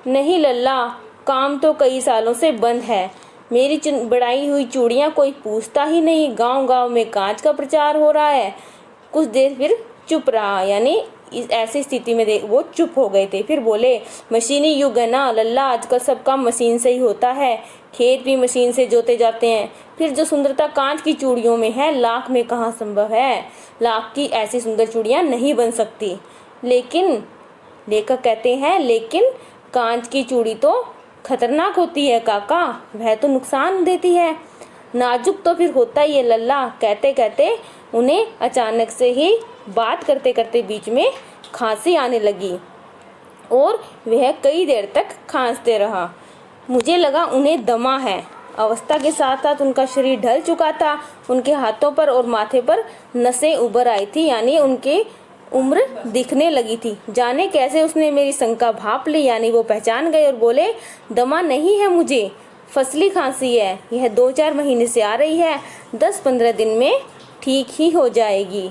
नहीं लल्ला, काम तो कई सालों से बंद है। मेरी बढ़ाई हुई चूड़ियाँ कोई पूछता ही नहीं। गांव गांव में कांच का प्रचार हो रहा है। कुछ देर फिर चुप रहा, यानी इस ऐसी स्थिति में वो चुप हो गए थे। फिर बोले, मशीनी युग है ना लल्ला, आजकल सब काम मशीन से ही होता है। खेत भी मशीन से जोते जाते हैं। फिर जो सुंदरता कांच की चूड़ियों में है, लाख में कहाँ संभव है। लाख की ऐसी सुंदर चूड़ियाँ नहीं बन सकती। लेकिन लेखक कहते हैं, लेकिन कांच की चूड़ी तो खतरनाक होती है काका, वह तो नुकसान देती है। नाजुक तो फिर होता ही है लल्ला। कहते कहते उन्हें अचानक से ही बात करते करते बीच में खांसी आने लगी और वह कई देर तक खांसते रहा। मुझे लगा उन्हें दमा है। अवस्था के साथ साथ उनका शरीर ढल चुका था। उनके हाथों पर और माथे पर नसें उभर आई थी, यानी उनके उम्र दिखने लगी थी। जाने कैसे उसने मेरी शंका भाप ली, यानी वो पहचान गए और बोले, दमा नहीं है मुझे, फसली खांसी है। यह 2-4 महीने से आ रही है, 10-15 दिन में ठीक ही हो जाएगी।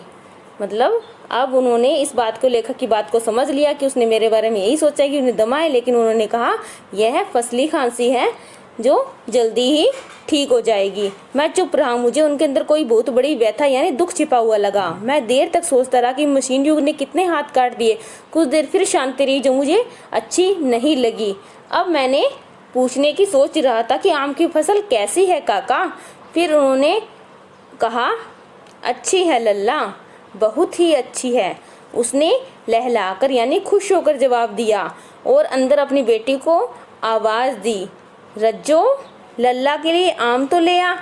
मतलब अब उन्होंने इस बात को, लेखक की बात को समझ लिया कि उसने मेरे बारे में यही सोचा कि उन्हें दमा है, लेकिन उन्होंने कहा यह फसली खांसी है जो जल्दी ही ठीक हो जाएगी। मैं चुप रहा। मुझे उनके अंदर कोई बहुत बड़ी व्यथा यानी दुख छिपा हुआ लगा। मैं देर तक सोचता रहा कि मशीन युग ने कितने हाथ काट दिए। कुछ देर फिर शांति रही जो मुझे अच्छी नहीं लगी। अब मैंने पूछने की सोच रहा था कि आम की फसल कैसी है काका। फिर उन्होंने कहा, अच्छी है लल्ला, बहुत ही अच्छी है। उसने लहलाकर यानी खुश होकर जवाब दिया और अंदर अपनी बेटी को आवाज़ दी, रज्जो, लल्ला के लिए आम तो ले आ।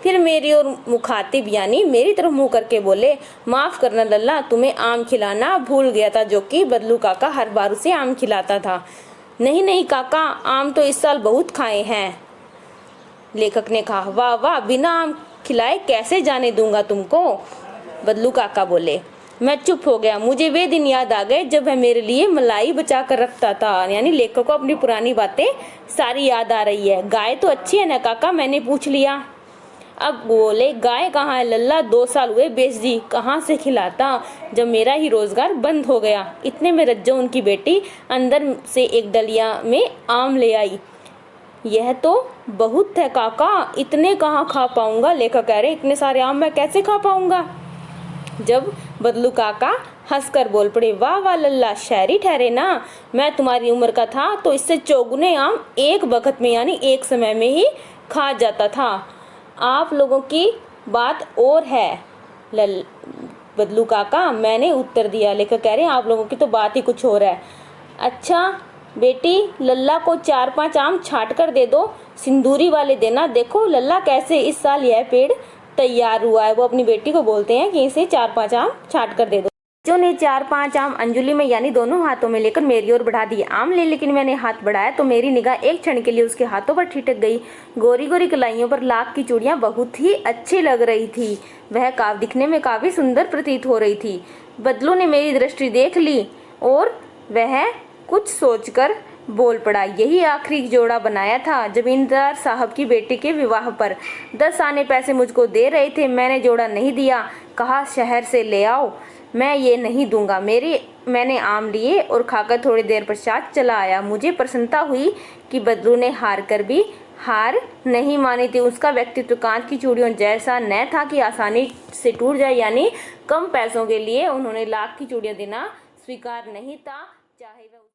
फिर मेरी और मुखातिब यानी मेरी तरफ मुंह करके बोले, माफ़ करना लल्ला, तुम्हें आम खिलाना भूल गया था, जो कि बदलू काका हर बार उसे आम खिलाता था। नहीं नहीं काका, आम तो इस साल बहुत खाए हैं। लेखक ने कहा, वाह वाह, बिना आम खिलाए कैसे जाने दूंगा तुमको। बदलू काका बोले। मैं चुप हो गया। मुझे वे दिन याद आ गए जब वह मेरे लिए मलाई बचा कर रखता था। यानी लेखक को अपनी पुरानी बातें सारी याद आ रही है। गाय तो अच्छी है ना काका, मैंने पूछ लिया। अब बोले, गाय कहाँ है लल्ला, 2 साल हुए बेच दी, कहाँ से खिलाता जब मेरा ही रोजगार बंद हो गया। इतने में रज्जो, उनकी बेटी, अंदर से एक डलिया में आम ले आई। यह तो बहुत है काका, इतने कहाँ खा पाऊंगा। लेखक कह रहे, इतने सारे आम मैं कैसे खा पाऊंगा। जब बदलू काका हंसकर बोल पड़े, वाह वाह लल्ला, शायरी ठहरे ना। मैं तुम्हारी उम्र का था तो इससे चौगुने आम एक वक्त में यानी एक समय में ही खा जाता था। आप लोगों की बात और है बदलू काका, मैंने उत्तर दिया। लेखक कह रहे हैं, आप लोगों की तो बात ही कुछ और है। अच्छा बेटी, लल्ला को 4-5 आम छाट कर दे दो, सिंदूरी वाले देना। देखो लल्ला कैसे इस साल यह पेड़ तैयार हुआ है। वो अपनी बेटी को बोलते हैं कि इसे 4-5 आम छाट कर दे दो। जो ने 4-5 आम अंजुली में यानी दोनों हाथों में लेकर मेरी ओर बढ़ा दिए। आम ले लेकिन मैंने हाथ बढ़ाया तो मेरी निगाह एक क्षण के लिए उसके हाथों पर ठिठक गई। गोरी गोरी कलाइयों पर लाख की चूड़ियां बहुत ही अच्छी लग रही थी। वह दिखने में काफी सुंदर प्रतीत हो रही थी। बदलू ने मेरी दृष्टि देख ली और वह कुछ सोचकर बोल पड़ा, यही आखिरी जोड़ा बनाया था जमींदार साहब की बेटी के विवाह पर। 10 आने पैसे मुझको दे रहे थे, मैंने जोड़ा नहीं दिया। कहा शहर से ले आओ, मैं ये नहीं दूंगा। मैंने आम लिए और खाकर थोड़ी देर पश्चात चला आया। मुझे प्रसन्नता हुई कि बदलू ने हार कर भी हार नहीं मानी थी। उसका व्यक्तित्व कांच की चूड़ियों जैसा न था कि आसानी से टूट जाए, यानी कम पैसों के लिए उन्होंने लाख की चूड़ियां देना स्वीकार नहीं था।